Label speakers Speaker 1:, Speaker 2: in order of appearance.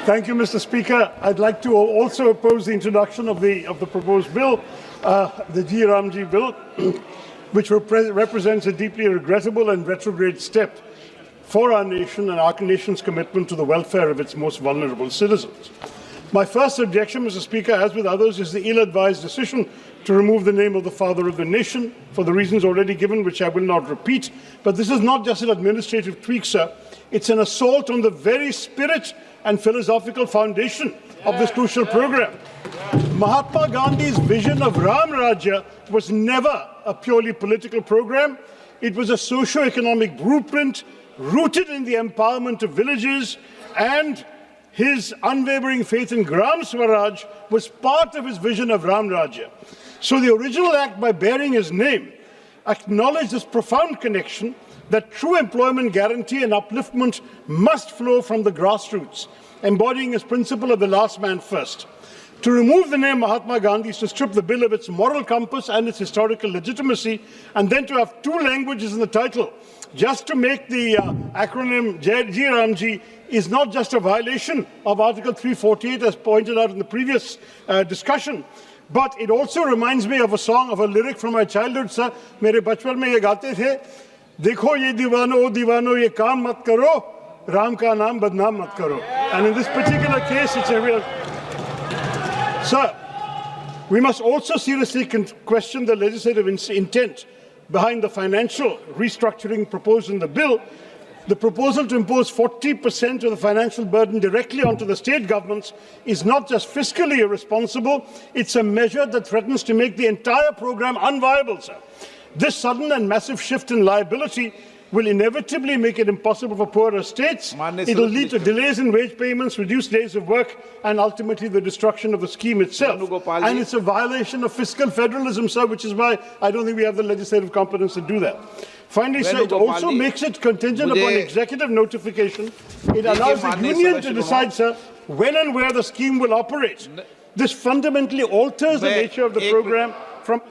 Speaker 1: Thank you, Mr. Speaker. I'd like to also oppose the introduction of the proposed bill, the G bill, which represents a deeply regrettable and retrograde step for our nation and our nation's commitment to the welfare of its most vulnerable citizens. My first objection, Mr. Speaker, as with others, is the ill-advised decision to remove the name of the father of the nation for the reasons already given, which I will not repeat. But this is not just an administrative tweak, sir. It's an assault on the very spirit and philosophical foundation of this crucial program. Mahatma Gandhi's vision of Ram Rajya was never a purely political program. It was a socio-economic blueprint rooted in the empowerment of villages, and his unwavering faith in Gram Swaraj was part of his vision of Ram Rajya. So the original act, by bearing his name, acknowledged this profound connection that true employment guarantee and upliftment must flow from the grassroots, embodying his principle of the last man first. To remove the name Mahatma Gandhi is to strip the bill of its moral compass and its historical legitimacy, and then to have two languages in the title, just to make the acronym G is not just a violation of Article 348, as pointed out in the previous discussion, but it also reminds me of a lyric from my childhood, sir. मेरे बचपन में ये गाते थे, देखो ये दीवानो ये काम मत करो, राम का नाम बदनाम मत करो. And in this particular case, it's a real... Sir, we must also seriously question the legislative intent behind the financial restructuring proposed in the bill. The proposal to impose 40% of the financial burden directly onto the state governments is not just fiscally irresponsible, it's a measure that threatens to make the entire program unviable, sir. This sudden and massive shift in liability will inevitably make it impossible for poorer states. It will lead to delays in wage payments, reduced days of work, and ultimately the destruction of the scheme itself. And it's a violation of fiscal federalism, sir, which is why I don't think we have the legislative competence to do that. Finally, sir, it also makes it contingent upon executive notification. It allows the union to decide, sir, when and where the scheme will operate. This fundamentally alters the nature of the program from